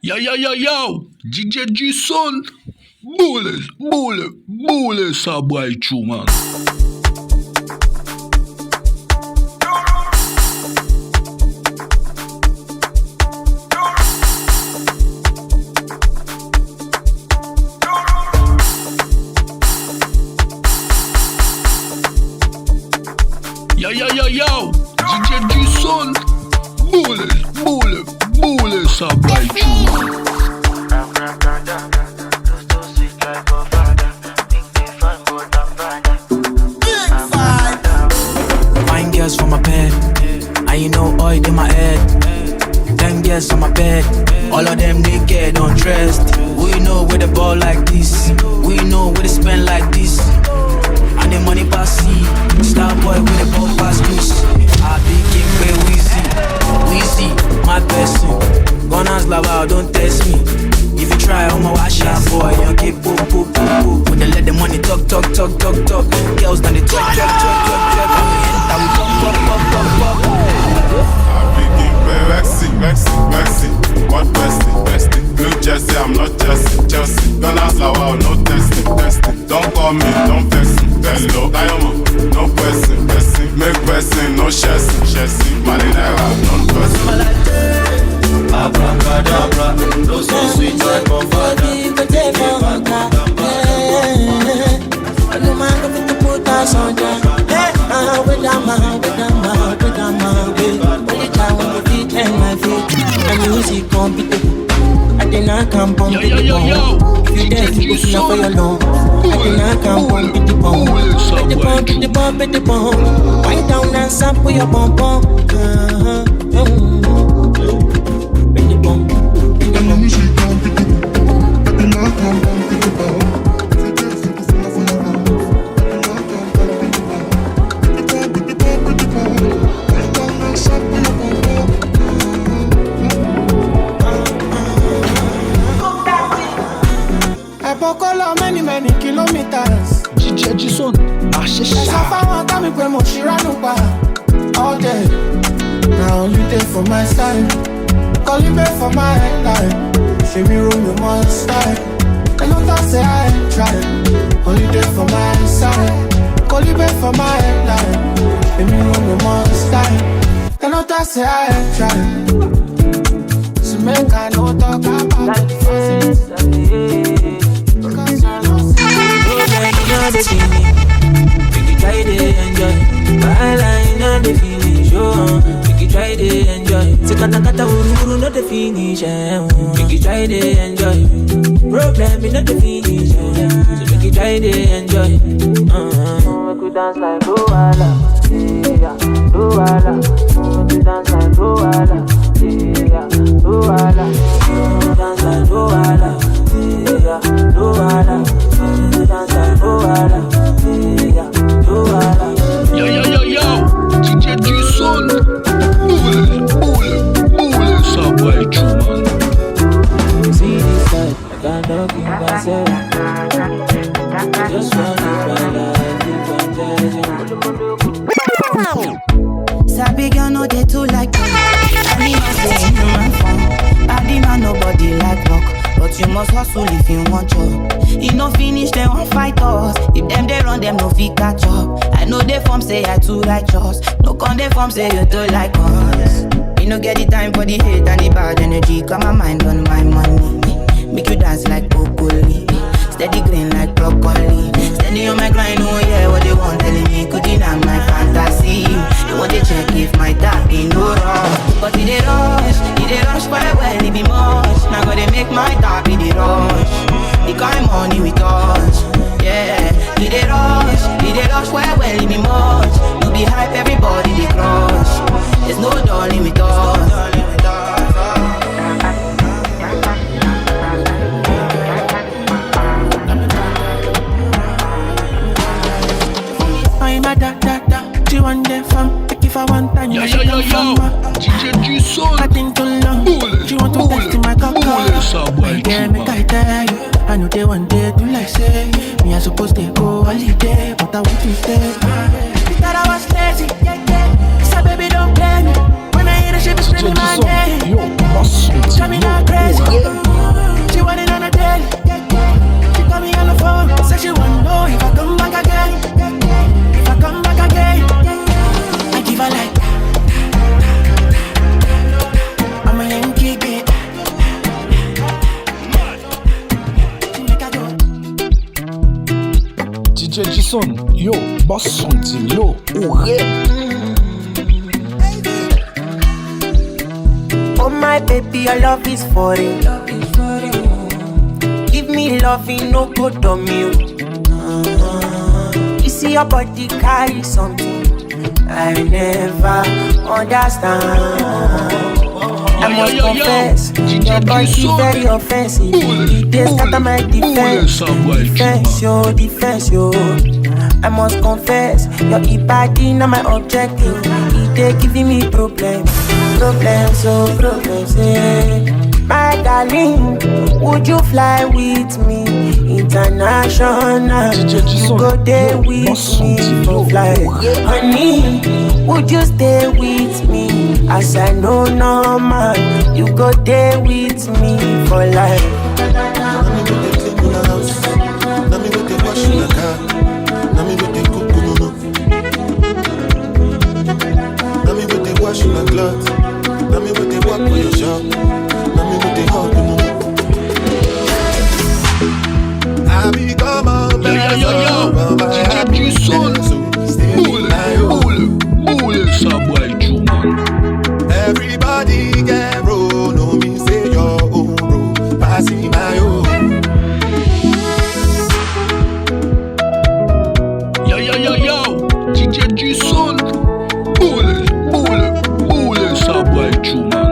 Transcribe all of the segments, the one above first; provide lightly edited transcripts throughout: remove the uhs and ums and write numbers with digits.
Yo, DJ G son. Boule, ça boy chou, man. Yo, DJ G son. Boule, ça boy chou, man. From my bed, and you know oil in my head. 10 girls on my bed, all of them naked, undressed. We know where the ball like this, we know where they spend like this. And the money pass see, star boy with the ball pass loose. I be king pay Weezy, my person. Gunners lava, don't test me. If you try, I'ma wash out, boy. You keep poop. When they let the money talk. Girls done the talk. And we pop. I'm picking Maxi. What bestie? Blue Jersey, I'm not Chelsea. Gunners lava, no testing. Don't call me, don't vex me. Hello, Diamond, no pressing. Make pressing, no chasing. Marinera, non-pressing. Abracadabra, no so sweet like Bovada. No man going to put us on down. With a man. Only time when you feet and my feet. And music competition. I did not come on with the bomb. If you dare, you go for your long. I did not come on with the bomb. With the bomb. Wind down and sample your bomb. Many kilometers. DJ G son, marche all day. Now you there for my side. Call you back for my headline. She me room your mother's style. I know that say I ain't trying. Call you there for my side. Call you back for my headline. She me room your mother's style. I know that say I ain't trying. So make I know talk about it. The feeling, we can try to enjoy. Byline on the finish, we can try to enjoy. Sekata uru not the finish, we can try to enjoy. Problem is not the finish, so we can try to enjoy. We could dance like Luala, yeah, Luala. We could dance like Luala, yeah, Luala. We could dance like Luala, yeah, Luala. Yo, DJ G son. Boule, ça boy chou, man. See this side, I cannot keep myself. I just wanna Sabi girl no they too like me. I must say no man fun. Body man nobody like rock. But you must hustle if you want job. You no finish, they won't fight us. If them they run, them no fit catch up. I know they form say I too righteous. No con they form say you too like us. You no get the time for the hate and the bad energy. Got my mind on my money. Make you dance like broccoli. Steady green like broccoli. Steady on my grind, oh yeah, what they want telling me. Could deny my fantasy. They want to check if my tap ain't no wrong. But it they rush quite well, it be much. Now gotta make my tap in the rush. The kind money we touch, yeah. It they rush quite well, it be much. No be hype, everybody they crush. There's no darling with us. She want them from, take it for one time. Yo, DJ G son. I think too long. She want to test in my car. Yeah, make I tell you. I know they want to do like say. Me I supposed to go holiday, but I want to stay. She thought I was lazy, yeah. So baby don't blame me. When I hear the shit, be screaming my name. Drive me not crazy. son, yo, boss son, yo, Oh my baby, your love is for it. Give me loving, no good on you. You see your body carry something I never understand. I must confess, your body very offensive. It scatter my defense, defense, yo. I must confess, your body not my objective. It giving me problems, yeah. My darling, would you fly with me international? You go there with me for flight. Honey, would you stay with me as I know normal? You go there with me for life. Let me go to clean in the house. Let me go to wash in the car. Let me go to cook in the Let me go to wash in the clothes. Let me go to walk for your shop. Let me go to hug in the I become a man. Everybody get roll. No me say your own bro. Passing my own. Yo, DJ du son. Boule, ça boit et tout, man.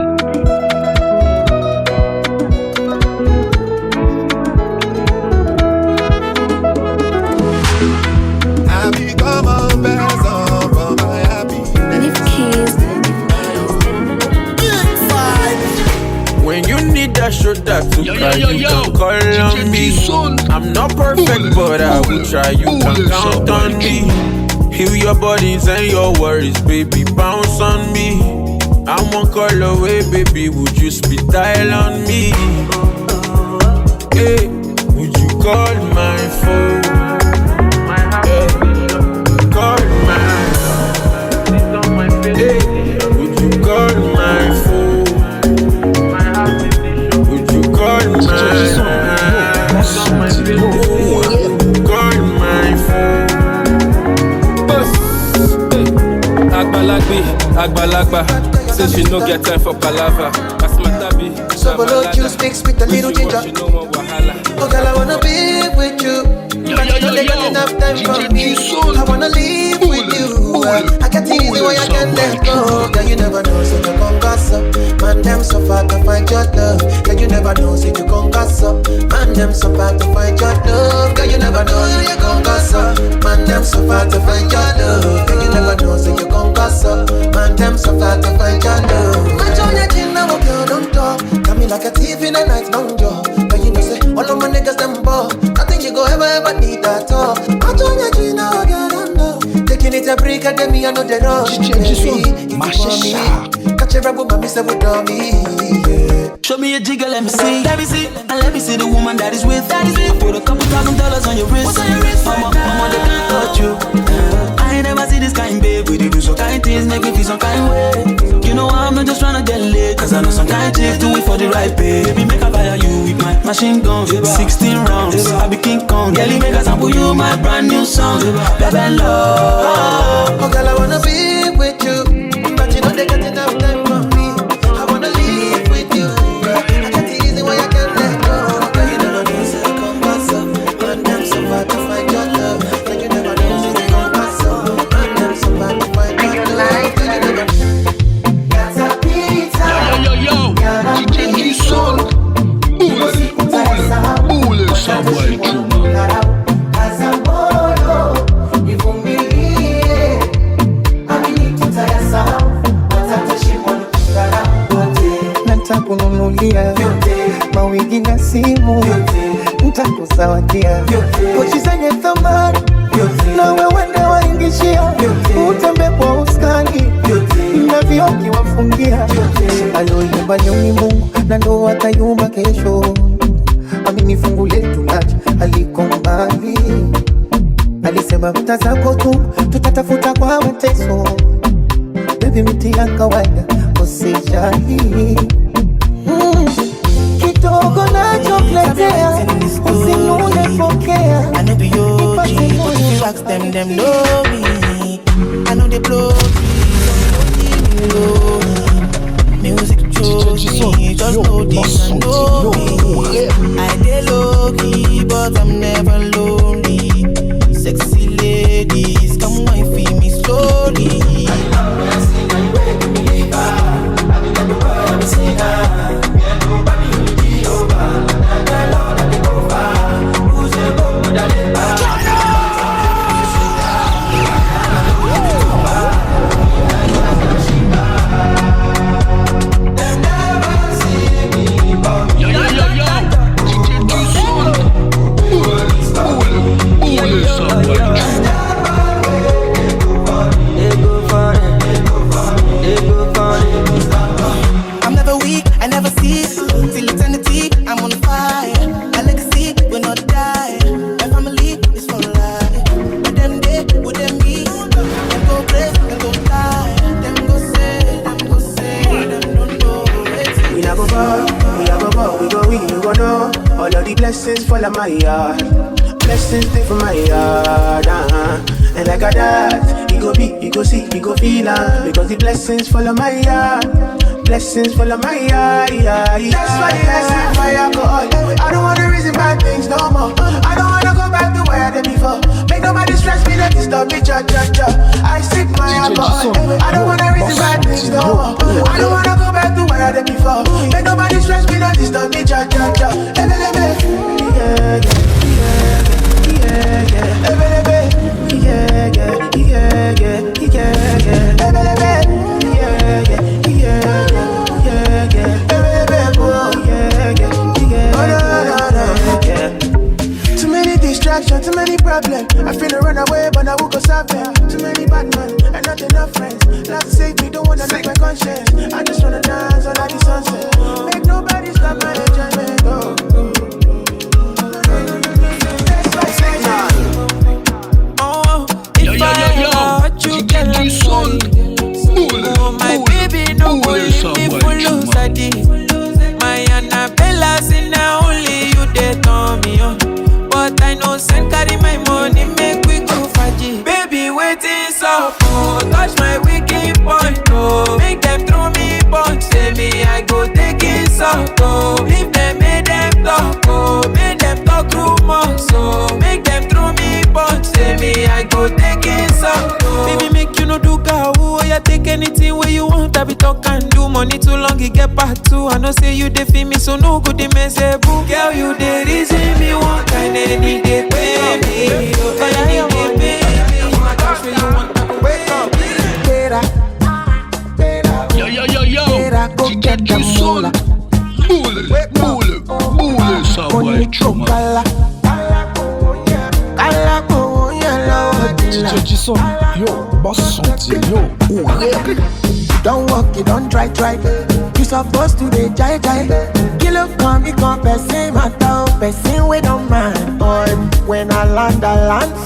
I become a person for my happiness. When you need that shoulder to cry, you can call on me. I'm not perfect, but I will try. You can count on me. Heal your bodies and your worries, baby, bounce on me. I'm one call away, baby, would you spit dial on me? Hey, would you call my phone? Hey, call my hey, would you call my phone? Would you call my call my phone? Agbalagba, say she no get time for palava. That's my tabby. So below juice mixed with a little ginger. Oh girl, I wanna be with you. But you don't get enough time for me. I wanna live with you. I can't easy why I can't let go. Girl, you never know, so you gon' gossip. Man, them so far to find your love. Girl, you never know, so you gon' gossip. Man, them so far to find your love. Girl, you never know, so you gon' gossip. Man, them so far to find your love. Girl, you never know, so you gon' gossip. Man, them so far to find your love. Match on your chin, now girl, don't talk. Got me like a thief in a night, don't you? But you know, say, all of my niggas, them ball. Nothing you go ever need at all. Match on your chin, now girl, don't know. Taking it a break, and then me, I know the rush. Catch a rebel, but me say, what on me? Show me a jigger, let me see. And let me see the woman that is with. I put a couple $1,000 on your wrist. Mama, they can't touch you. I ain't never see this kind, babe. We do some kind things, make me feel some kind way. You know I'm not just tryna get laid, cause I know some kind chicks do it for the right pay. Baby, make I fire you with my machine gun. 16 rounds, I be King Kong. Girlie, make I sample you my brand new song. Baby, love. Oh girl, I wanna be with you, but you know they got enough time for me. I wanna live with you. I can't easy why I can't let go. Girl, you never know, so you come pass up. Man, them so far to find your love. Girl, you never know, so you come pass up. Man, them so far to find your love. Girl, you never know. Yo, DJ du son. Boule, ça boit et tout, man. Nitakununulia mawigi na simu, nitakuzawadia pochi zenye thamani, na wewe ndo waingishia, utembe kwa ustani na vioki wafungia. Aloyumba ni Mungu na ndo watayumba kesho. Amini fungu letu laje aliko mbali. Alisema vita zako tu tutatafuta kwa mateso. Baby, miti ya kawaida usijali. Kidogo nachokuletea usinune pokea. Nipate moyo you ask them know me. I know they blow me, low. Music chose me, just know this and know me. I dey low key, but I'm never lonely. Sexy ladies, come on, feel me slowly. I'm never weak, I never cease. Till eternity, I'm on fire. My legacy will not die. My family is for life. With them day, with them me. Them go praise, them go die. Them go say, them don't know. We never fall, we go win, you go know. All of the blessings fall on my yard. Blessings stay for my yard, And like a that, you go be, you go see, you go feel because the blessings fall on my yard. Blessings fall on my yard, That's why I say my alcohol. I don't wanna reason bad things no more. I don't wanna go back to where I did before. Make nobody stress me, let me stop me, cha. I sip my alcohol. I don't wanna reason bad things no more. I don't wanna go back to where I did before. Make nobody stress me, let me stop me, cha. Too many distractions, too many problems. I finna run away, but I will go solve them. Too many bad men and not enough friends. Love to save me, don't wanna lose my conscience. I just wanna dance all like the sunset. Make nobody stop my enjoyment. My baby no go leave me for lose I did. My Annabella say now only you dey turn me on. But I know send carry my money make we go faji. Baby waiting so oh, touch my wicked point oh. Make them throw me punch say me I go take it so oh. If them make them talk oh, make them talk rumors so. Make them throw me punch say me I go take it so oh. Baby make you no do cow oh, yeah take anything where you want I be talk and do money too long it get back too. I know say you dey feel me so no good dey mess a boo. Girl you dey reason me one kind any day pay me. Any day pay me. That's where you want to wake up. Yo, DJ G-Son. Boule, ça va être chaud, man. DJ G-Son, yo, boss sentir, yo, Don't walk, you don't try. You supposed to be jai. Kilo come, you come, person matter, person we don't mind. But when I land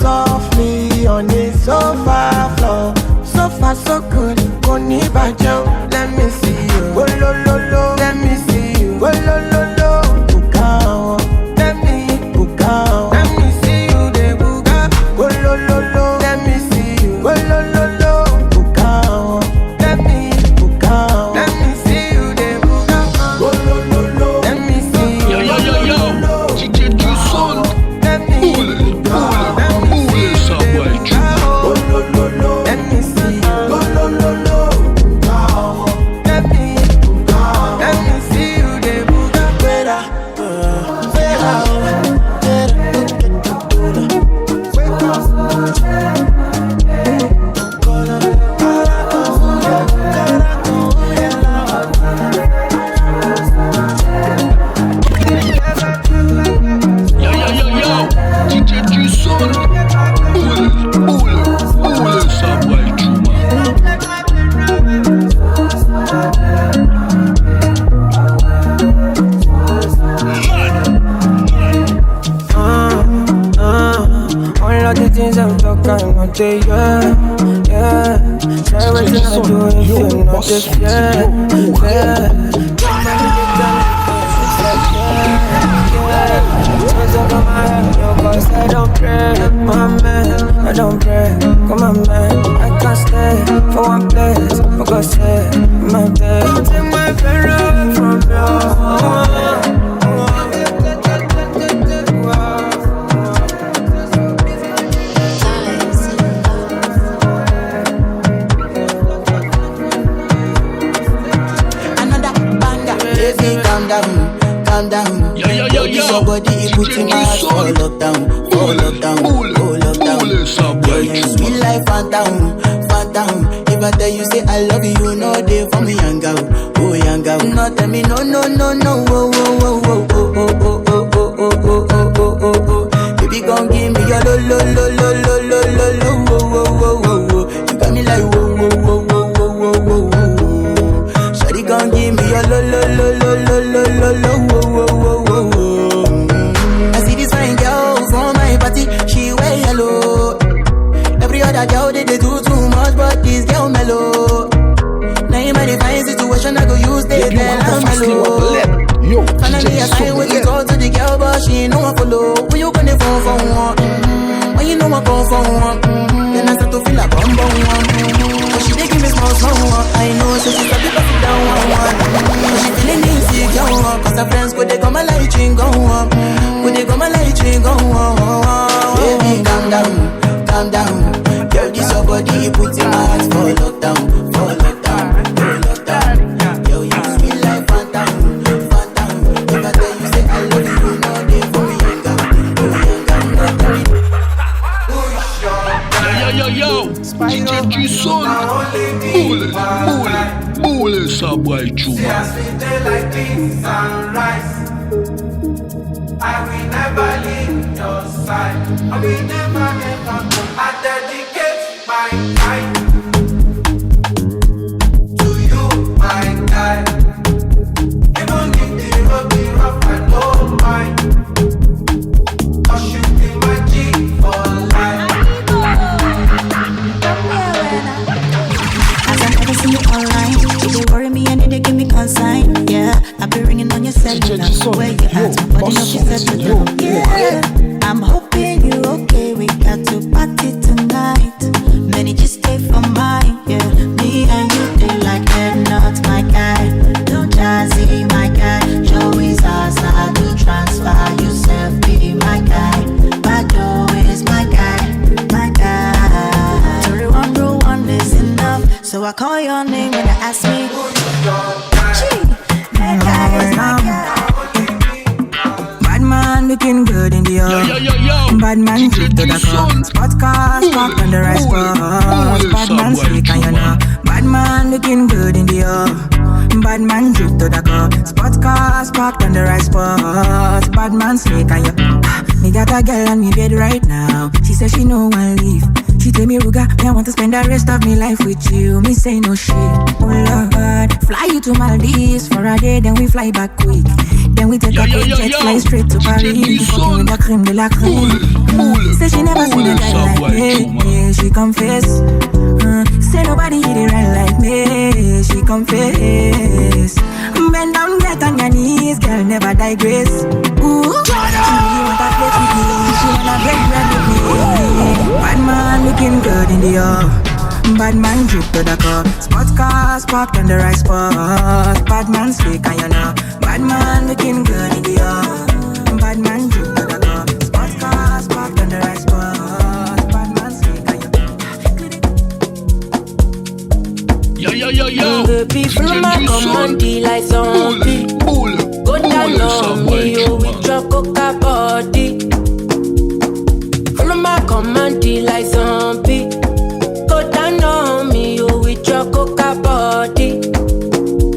softly on the sofa floor. So far so good, go ni bajo. Let me see you, go lo. Let me see you, go lo. Bukao, let me see you, de buga. Go lo. Let me see you, go lo. Bukao, let me see you, de buga. Go lo. Let me see you, Yo, DJ G-Son. Boule, ça va être chaud. Let me see you, go lo. Let me see you, de buga. Yo, DJ G-Son. Boule, ça va être chaud, All of the things I'm talking about, yeah. Try what you gonna do if you're not just, Cause I don't pray, my man. I don't pray, come on man, I can't stay for one place, for God's sake, my day. Don't take my Pharaoh from you. Another banger, baby, calm down. Yo, somebody put in my heart for lockdown. Yo, you sweet life, phantom. If I tell you, say I love you, you know they for me, young girl. Oh, young girl. No, tell me, no. Oh. Baby, gon' give me your lo. You got me like, whoa. Shawty gon' give me your lo. I see this fine girl from my party, she wear yellow. Every other girl they do too much, but this girl mellow. Now in my divine situation, I go use the girl mellow. Finally I find way to talk to the girl, but she ain't no one follow. When you gonna phone for one? When you know I come for one? Then I start to feel like bum. But she dey give me small one. I know so she's a bit of down one. But she feeling insecure, cause her friends go they come and light ring go on. Baby, calm down. Girl, this your body, put in my heart for lockdown. Yo, you sweet like phantom. If I tell you, say I love you, you know they for me, young girl. Yo, DJ du son. Boule, ça boy, Chuma. I will never leave your side. I will never. I dedicate my time to you, my guy. Even if the road be rough, I don't mind. 'Cause you be my G for life. As I never see you online, they worry me and they give me consign. Yeah, I've been ringing on your cellular. Where you at? But you know she said to them. Yeah, I'm hoping you're okay. We got to party tonight. Many just stay for mine. Yeah, me and you do like they're not my guy. Don't jazzy, my guy. Joey's Zaza, do transfer yourself, be my guy. Bado is my guy. Every one is enough. So I call your name when you ask me. That guy is my guy. Bad man looking good in the Yo. Bad man trip to the car. Spot cars parked on the right spot. Bad man slick and you know. Bad man looking good in the Bad man trip to the car. Spot cars parked on the right spot. Bad man slick and you. Me got a girl on me bed right now. She says she no one leave. She tell me, Ruga, I want to spend the rest of my life with you. Me say no shit. Oh Lord, fly you to Maldives for a day, then we fly back quick. Then we take a quick jet, fly straight to Paris. Fucking with the creme de la creme. Say she never seen a guy like me. Yeah, she confess. Say nobody hit it right like me. She confess. Bend down, get on your knees, girl, never digress. Ooh, she really want to play with me. She wanna break bread with me. Bad man looking good in the Bad man drip to the car. Spot cars parked on the right spot. Bad man slick and you know. Bad man looking good in the Bad man drip to the car. Spot cars parked on the right spot. Bad man slick and you know. Yo. The people my command like zombie. Go down on me, you with your coca body. Follow my command like zombie. Go down on me, you with your coca body.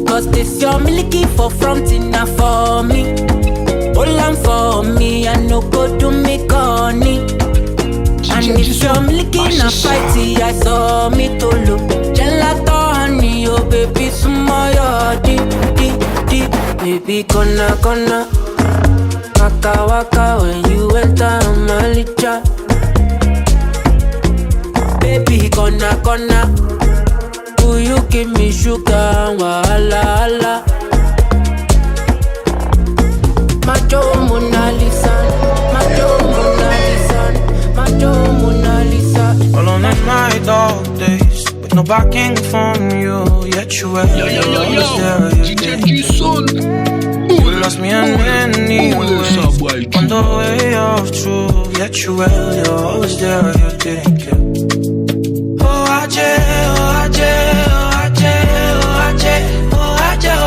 Cause this your milky for front enough for me. Hold on for me, I no go to me corny. And if you're milky na fighty, I saw me to look. Gelato honey, oh baby, smile deep. Baby, gonna waka when you enter my licha. Baby, gonna will you give me sugar, wahala. Macho Mona Lisa, Macho Mona Lisa. backing from you, yet you were always there. You lost me in many ways. On the way of truth, yet you were, you're always there. You didn't care. Oh, Ajay, oh, Ajay, oh, Ajay, oh, Ajay, oh, Ajay,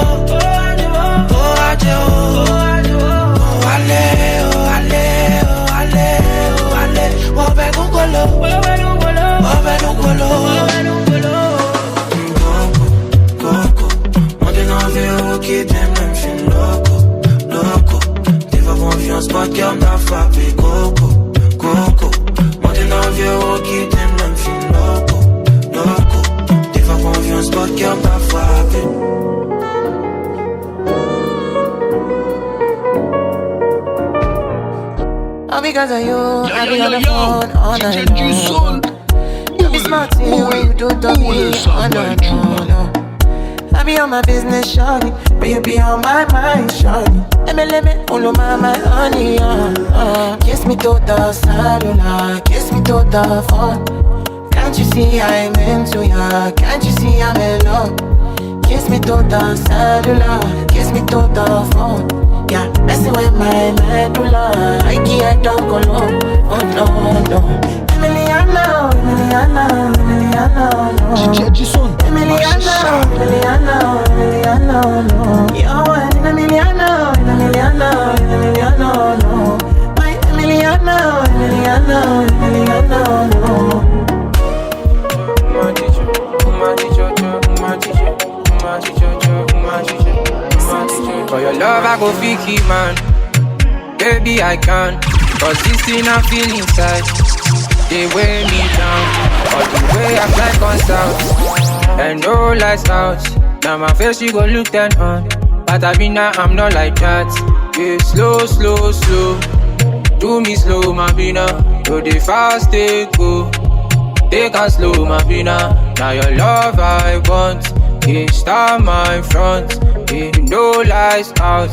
oh, Ajay, oh, Ale, oh, Ale, oh, Ale, oh, Ale, oh, Benugolo, oh, Benugolo. Keep them feel loco, loco. T'es pas confiance, pas de cœur n'a frappé coco, coco. Monter dans le vieux, keep them feel loco, loco. T'es pas confiance, pas de cœur n'a frappé. All because of you, I be on the phone all night long. You be smart when you do to me, oh no. I be on my business, shawty, but you be on my mind, shawty. Let me, all of my honey, kiss me to the cellular, kiss me to the phone. Can't you see I'm into ya? Can't you see I'm in love? Kiss me to the cellular, kiss me to the phone. Yeah, messing with my medulla, I can't talk alone. Oh no, no. Emiliano, Emiliano, Emiliano, no. Emiliano, Emiliano, Emiliano, no. Yo, Emiliano, Emiliano, Emiliano, no. My Emiliano, Emiliano, Emiliano, no. For your love, I go freaky, man. Baby, I can. Cause this thing I feel inside, they weigh me down. All the way I fly on south, and no lights out. Now my face you go look that on, but I be now I'm not like that. Yeah, slow, slow, slow. Do me slow, my bina. Do the fast, take go. Take a slow, my bina. Now your love I want. Yeah, star my front. Yeah, no lights out.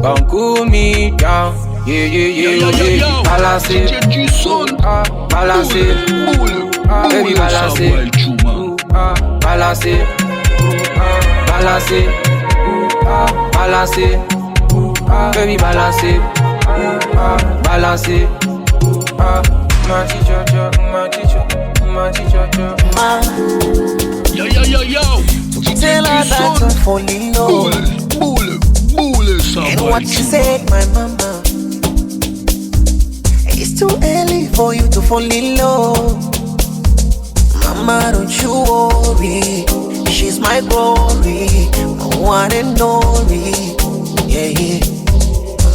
Come cool me down. Yeah, balance it, balance it, baby balance it, balance it, balance it, balance it, baby balance it, balance it. My teacher, my teacher, my teacher. Yo. Tell her that to fall in love. And what she said, my mama. It's too early for you to fall in love. Mama, don't you worry. She's my glory, my one and only. Yeah.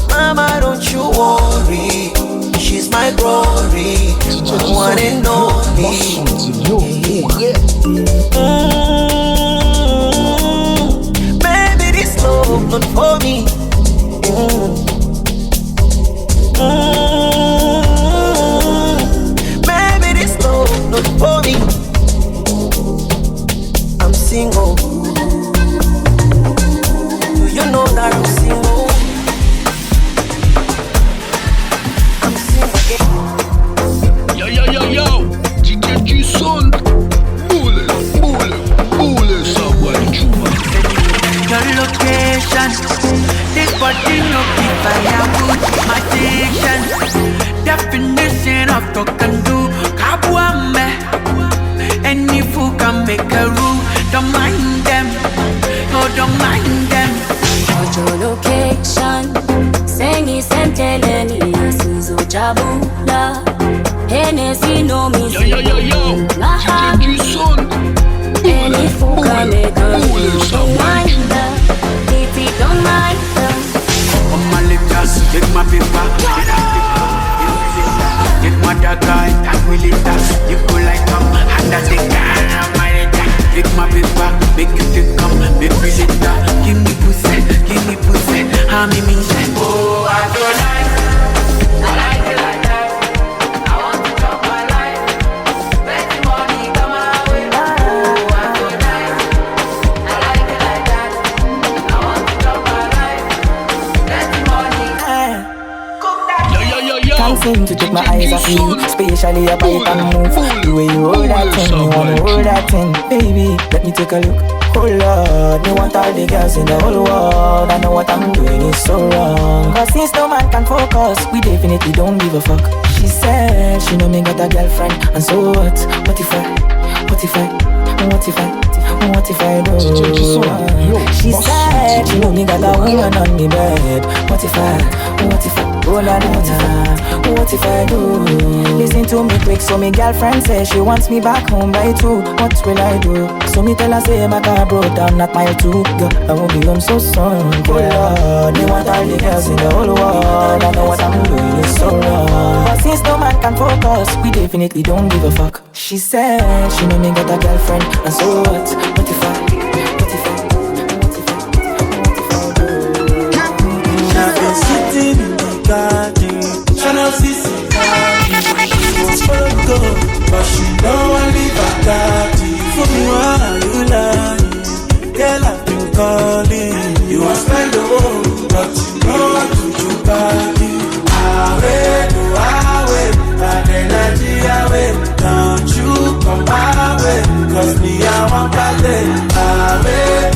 Mama, don't you worry. She's my glory, my one and only. Baby, this love not for me. Baby, this love not for me. I'm single. Do you know that I'm single? I'm single. Yo. DJ G-Son. Boule, ça va être chuma. Your location, this body no be firewood. My addiction, definition of talk and do. Kabuame, any fool can make a rule. Don't mind them, no, don't mind them. Your location, Sengi Senteleni, Suzu Jabula, Hennessy no me. Yo. DJ G-Son. Any fool can make a rule. Don't mind them, if you don't mind them. On my lips, get my paper. Get my dagger, and we later. You go like come, and that's the car, my later. Get my paper, make you take come, make me later. Give me pussy, how me mean that? Oh, I don't like it. I like it like that. I want to chop my life. Let the money come my way. Oh, I don't like it. I like it like that. I want to chop my life. Let the money cook that. seem to take my eyes off you. Especially your bite and move. The way you hold that thing, you wanna hold that thing. Baby, let me take a look. Oh Lord, me want all the girls in the whole world. I know what I'm doing is so wrong. Cause since no man can focus, we definitely don't give a fuck. She said she know me got a girlfriend. And so what? What if I do? She said she know me got a woman on the bed. What if I, oh na na na, what if I do? Listen to me quick, so me girlfriend says she wants me back home by 2. What will I do? So me tell her say my car broke down at mile 2. Girl, I won't be home so soon. Oh Lord, me want all the girls in the whole world. I know what I'm doing is so wrong. But since no man can focus, we definitely don't give a fuck. She said she know me got a girlfriend. And so what? What if I do? I've been sitting in the garden, tryna see somebody. She wants to go, but she don't want to leave her daddy. For me, why are you lying? Girl, I've been calling. You want to spend the world, but you know what to do about it. Bad energy away. Don't you come my way, cause me I want ballet. Away,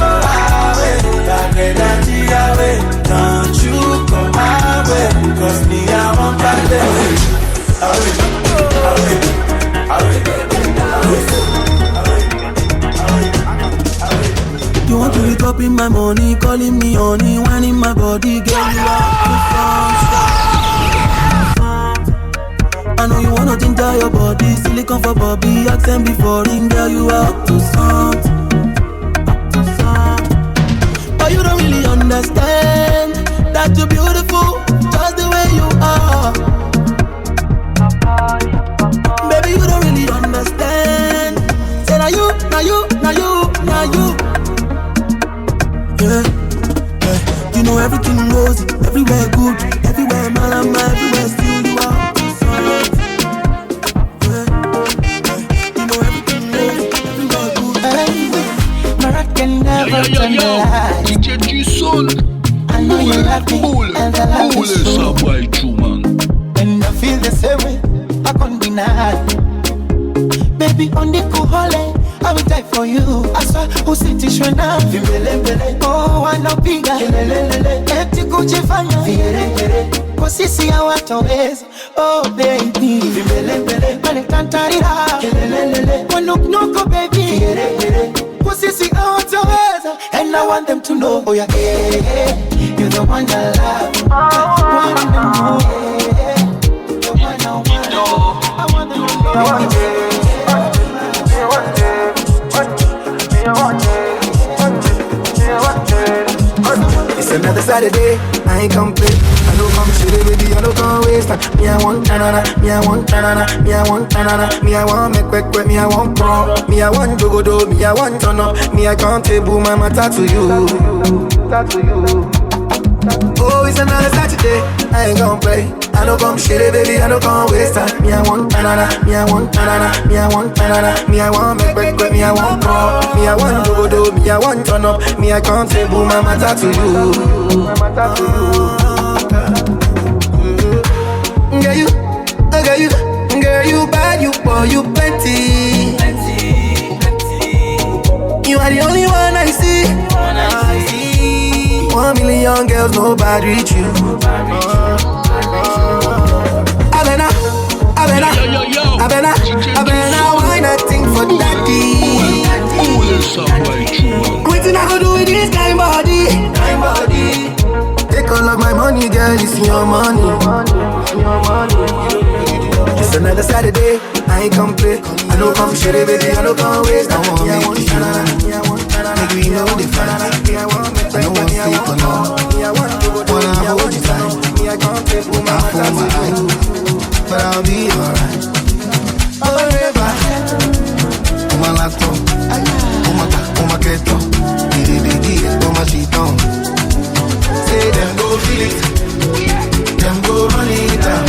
bad energy away. Don't you come my way, cause me I want ballet. You want to wake up in my morning, calling me honey, whining my body, girl, you are the song. I know you wanna ginger your body, silicone for Bobby, accent before ring, girl, you are up to something. But you don't really understand that you're beautiful, just the way you are. Baby, you don't really understand. Say now you. Yeah. You know everything goes, everywhere good, everywhere malama, everywhere still you are. DJ G-Son. I know you love me, and I love you so. And I feel the same way, I can't deny. Baby, on the cool hole, I will die for you. I saw who sit in now. Oh, I know bigger. Empty Gucci fanya. Cause see how I always. Oh, baby. When it can't turn it out. When no, baby. Pussy out of ways, and I want them to know. Oh yeah, you're the one I love. Want them to know. The one I want. I want them to know. It's another Saturday, I ain't complete. I don't come shitty, baby, I don't come waste time. Me I want tanana, me I want tanana, me I want tanana, me I want make quick, me I want pro, me I want dogodo, me I want turn up, me I can't table my matter to you. Oh, it's another Saturday, I ain't gon' play. I don't come shitty, baby, I don't come waste time. Me I want tanana, me I want tanana, me I want tanana, me I want make quick, me I want pro, me I want dogodo, me I want turn up, me I can't table my matter to you. Girl, you bad, you poor, you plenty. You are the only one I see. 1 million girls, nobody reach you. Abena, why not think for daddy? Quitting, I go do with this kind body. Take all of my money, girl, it's your money. It's another Saturday, I ain't come play. I don't come shitty, baby, I don't come waste. I want make you make we know the fight. I don't want fake or no. Wanna hold you tight. I hold my eyes, but I'll be alright. Forever. On my laptop, on my keto, on my sheet on. Say them go feel it, them go run it down,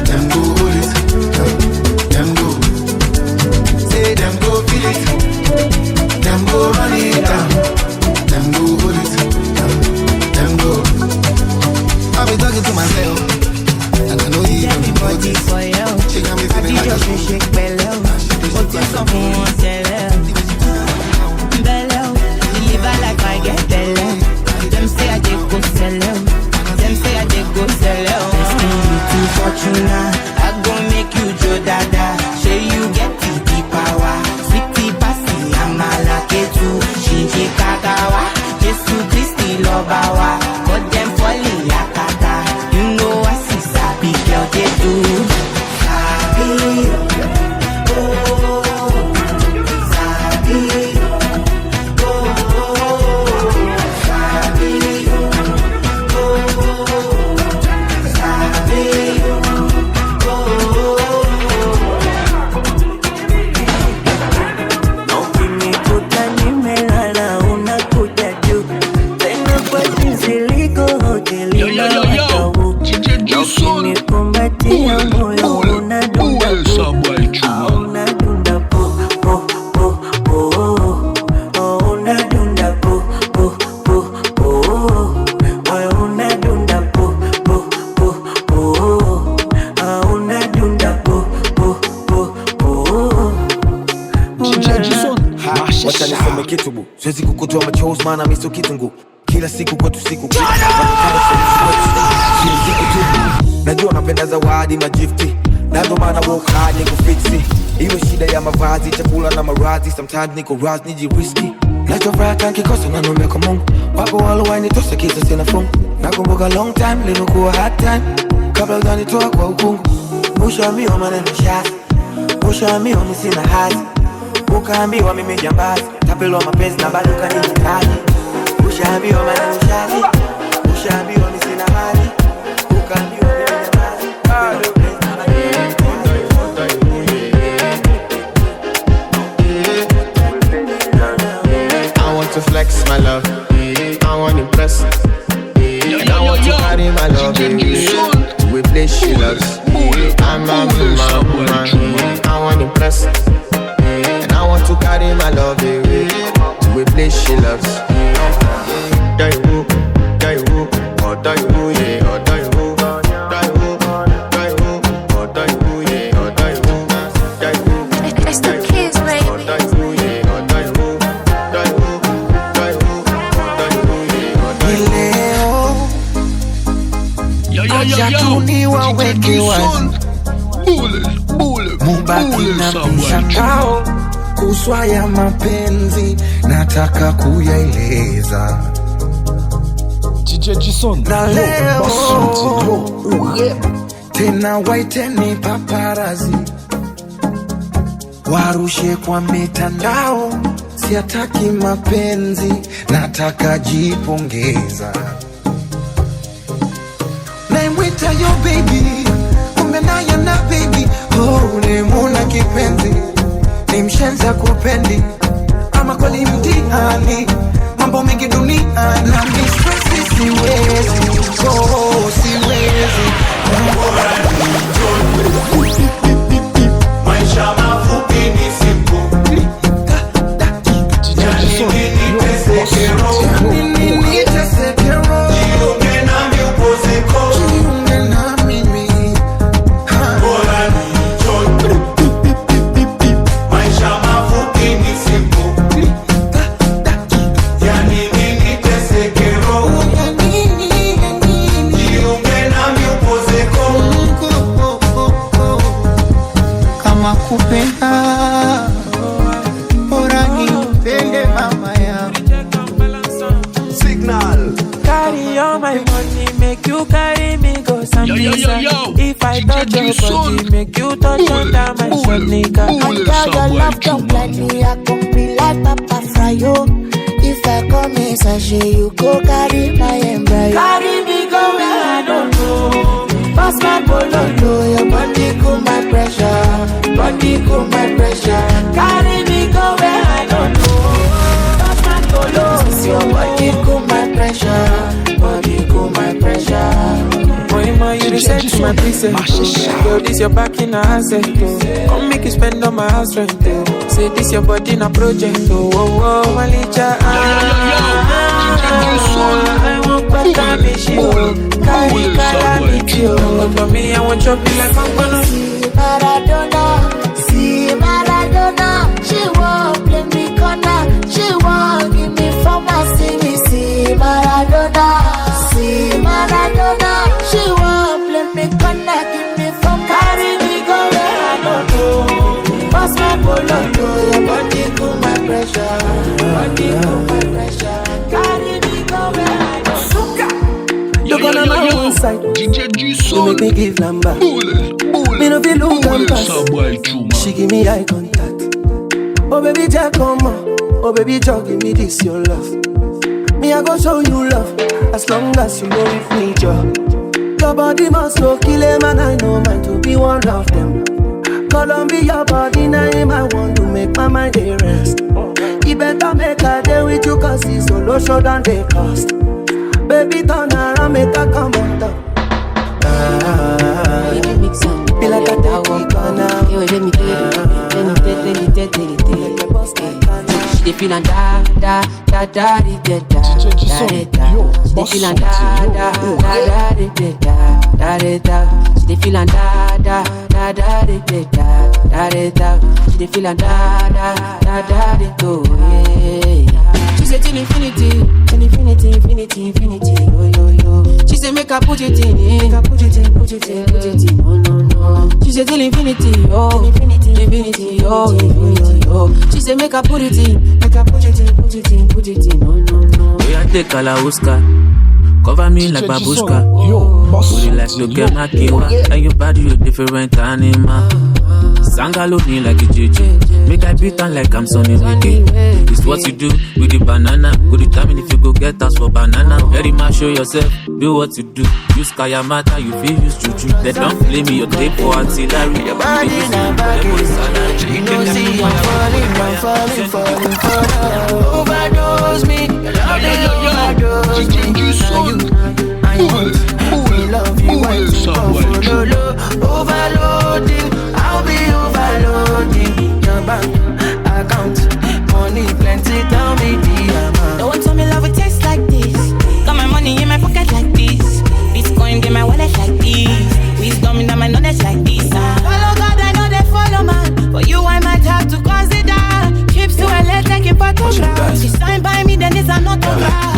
them go hold it, them go. Say them go feel it, them go run it down, them go hold it, them go. I'll be talking to myself. And I know you even notice. She got me feeling like a shake belly. What you come on, tell belly. Deliver like I get belly. Them say I did go sell them. Them say I did go sell them. To Fortuna, I gon' make you Joe Dada. Say you get the power. Sweetie Passy, I'm a lucky too. Shinji Kagawa, Jesu Christi Lobawa. But them falling yakata. You know I see sabi girl they do. Sabi, oh, sabi, oh, sabi, siwezi kukutoa machozi maana miso kitungu kila siku kwetu siku najua napenda zawadi magifti nazo maana work hard niko fixi iwe shida ya mavazi chakula na maradhi sometimes niko raz nijiriski nachofuraha tankikosa na nombe kwa Mungu wapo walowainitosa kisa sina fungu nakumbuka long time linokuwa hard time kabla ujanitoa kwa ukungu ushaambiwa maneno shazi ushaambiwa mi sina hazi ukaambiwa mimi jambazi tapelwa mapenzi na bado kanihitaji ushaambiwa maneno shazi ushaambiwa mi sina hazi ukaambiwa mimi jambazi I want to flex my love, I want to impress, and I want to carry my love to a place she loves. I'm a woman, I want to impress, and I want to carry my love to a place she loves. It's the kids, baby. Jatuni waweke wazi mubaki na mshangao kuswa ya mapenzi nataka kuyaeleza na leo tena waiteni paparazi warushe kwa mitandao siataki mapenzi nataka jipongeza naimwita yo baby kumbe nayo na baby oh nimuna kipenzi ni mshenza kupendi ama kweli mtihani mambo mengi dunia na mistresi siwezi oh siwezi maisha mafupi ni siku If I touch your body, make you touch under my short nigga. I got your love, don't let me, I gon' be like Papa Fryo. If I come in sachet, you go carry my embryo. Carry me go where I don't know. Pass my bololo, your body cool my pressure. Body cool my pressure. Carry me go where I don't know. Pass my bololo, your body cool my pressure. Body cool my pressure. You reset my preset. Girl, this your back in a asset. Come make you spend on my house rent. Say this your body in a project. Oh, oh, oh, Malicha. I want back and miss you. Carry calamity. me, I want chop you like I'm gonna. See Maradona, she won't play me corner, she won't give me for my see Maradona, she won't play me corner, give me for my carry me go where I don't go, pass my polo, your body cool my pressure, carry me go where I don't go. You're gonna my own side, you make me give number. Me no feel look and pass. She give me eye contact. Oh baby, Jack, come on. Oh baby, Jack, give me this your love. Me I go show you love as long as you know with me, Joe. Your body must go kill him, and I know mine to be one of them. Columbia body name, I want to make my mind a rest. You better make a day with you, cause it's solo show than they cost. Baby, turn around, make a come on top. Feel like I walk on now. Yo, let me She feelin' da da da da da da da da. She feelin' da da da da da da da. She feelin' da da da da da da da. She feelin' da da da da da. She said till infinity, infinity, infinity, infinity. Yo yo yo. She said make I put it in, make I put it in, put it in, put it in. No no no. She said till infinity, oh infinity, infinity, oh infinity, oh. She said make I put it in, make I put it in, put it in, put it in. No no no. We are take Kalauska, cover me like babushka. Booty like look at my kiwa, and your body a different animal. Sangalo me like a JJ. Make I beat on like I'm Sonny Wiki. It's what you do with the banana. Go determine if you go get us for banana. Very much show yourself, do what you do. Use Kayamata, you feel use juju. They don't play me your tape for artillery. Your body in a baggage. You know see I'm falling. Overdose me. Overdose me. I love you. Overloading. I'll be overloading your bank account. Money plenty, tell me the amount. Don't tell me love will taste like this. Got my money in my pocket like this. Bitcoin in my wallet like this. Wisdom in my knowledge like this. Follow God, I know they follow man. For you, I might have to consider. Trips to LA, taking photographs. She signed by me, then it's an autograph.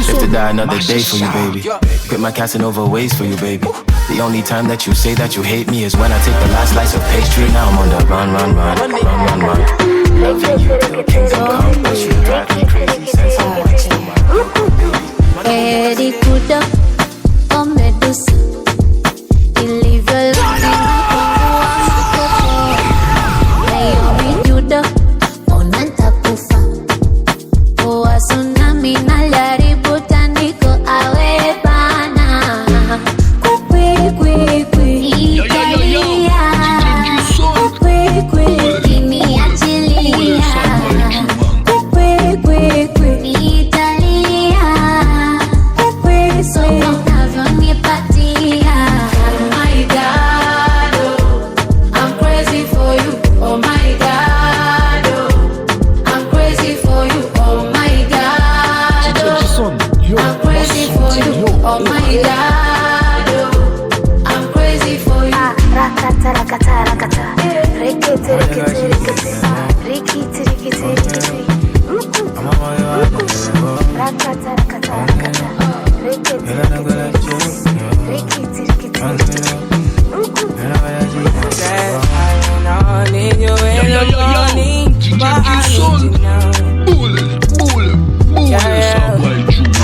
If to die another day for you, baby. Quit my Casanova ways for you, baby. The only time that you say that you hate me is when I take the last slice of pastry. Now I'm on the run. Loving you till kingdom come, but you drive me crazy. Send someone to my Eddie Kuda, oh Medusa, deliver love in Juda, onanta kufa, oa tsunami na lari botaniko awe bana.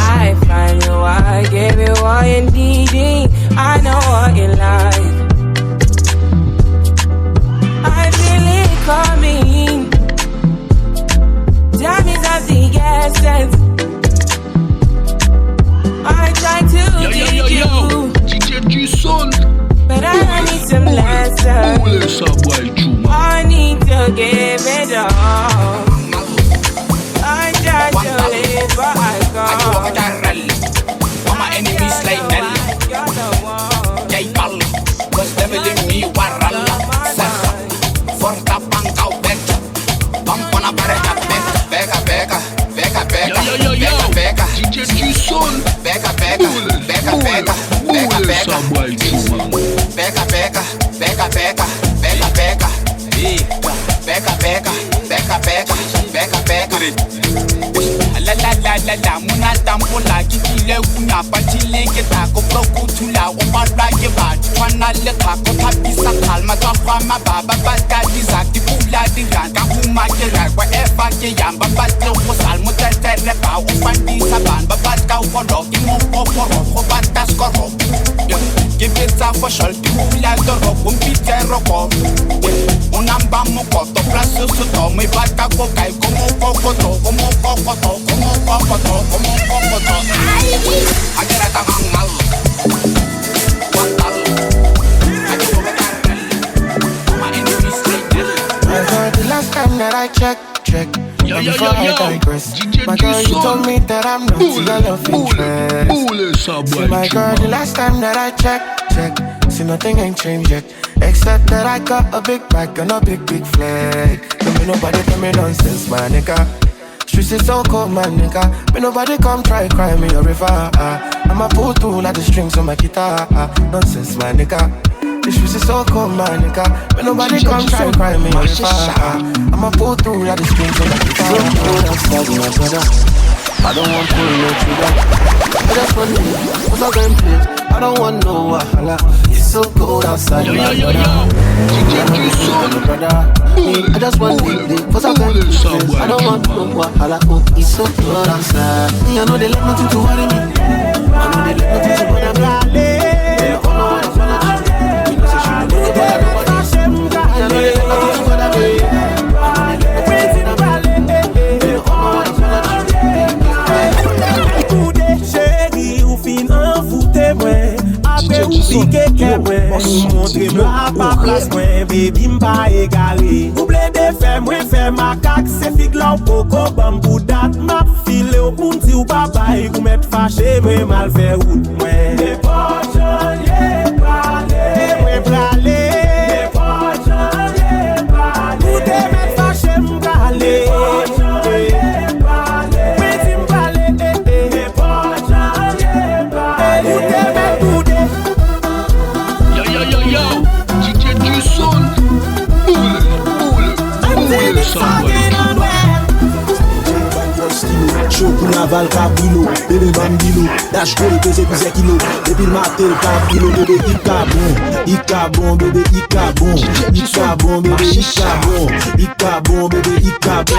I find you, I give you all you need. I know what you like. I feel it coming. Time is of the essence. I try to teach you, but I need some lessons. I need to give it all. I try to live, but I can't. All my enemies like Nelly. Jay Ball, was leveling me warala. Forta pankau beka, pampona bareka beka. la da muna tambola kikile kunya patile keta ko proku tula o parra ke ba twana le ka ko tapisa kalma ka kwama baba bata dizakti pula diran ka huma ke ra kwa efa ke yamba batlo ko salmo tetere ba o pandi saban baba ka ko ro ki mo ko ko bata skoro ke pesa fo shol ki pula do ro ko pitero ko unamba mo ko to plaso so to me bata ko kai como poco to como poco to como poco to como poco to agora tá mal I heard the last time that I check before I digress. My girl, you told me that I'm not your love interest. See, my girl, the last time that I check, see nothing ain't changed yet, except that I got a big bag and a big flag. Don't me nobody tell me nonsense, my nigga. Streets is so cold, my nigga. Me nobody come try cry me a river. I'ma pull through like the strings on my guitar. Nonsense, my nigga. The streets is so cold, my nigga. Me nobody come try cry me a river. I'ma pull through like the strings on my guitar. So cold outside, my brother. I don't want pull no trigger. I just want to live, what's up and play? I don't want no wahala. It's so cold outside, my brother. I just want to live, what's up and play? I don't want no wahala. Oh, it's so cold outside. Me, I know they let nothing to worry me. I know they let nothing to bother me. They don't know what it's gonna do. You know, say she don't know about nobody. I know they let nothing to bother me. Après ou si quelqu'un montrez-moi pas place moi baby m'pas égalé Ouble de faire moi faire macaque c'est fig là au coco bambou date m'a filé au punti ou papa et vous m'êtes fâché moi mal faire route moi les poches les parler moi praler les poches les parler ou te m'être fâché m'praler Chaud pour naval cabilo, bébé bambilo, dash go le pesé plus kilo, depuis le matin le cabilo, bébé ika bon, bébé ika bon, bébé ika bon, bébé ika bon,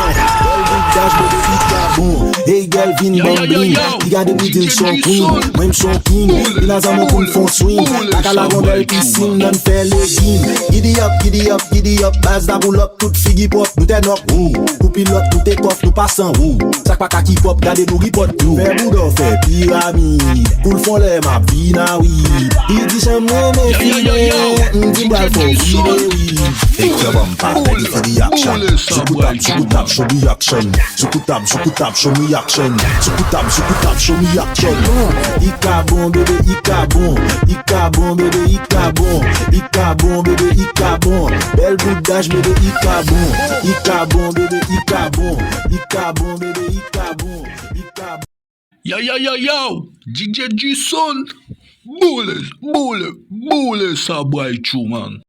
dash bébé ika bon, hey girl vin bambine, il garde des bouteilles son queen, même son king, il a zaman pour le fond swing, la la rondelle piscine, non fait le gin, giddy up, base da roule up, toute figgy pop, nous t'es knock, ou pilote, nous t'es coffre, nous passons, sac pas kaki pop, gade nous ripot, nous fait boudon, fait pyramide, pour le fond les maps, oui, il dit c'est moi mes filles, m'dit bral faut oui, et que bampa, il fait des action, sukutab, show me action, sukutab, show me action, sukutab, show me action, ika bon, bébé, ika bon, bébé, ika bon, bébé, ika bon, belle boudage, bébé, ika bon, bébé, ika bon, bébé, ika bon. Yo, DJ G-Son, boule, ça boy, true man.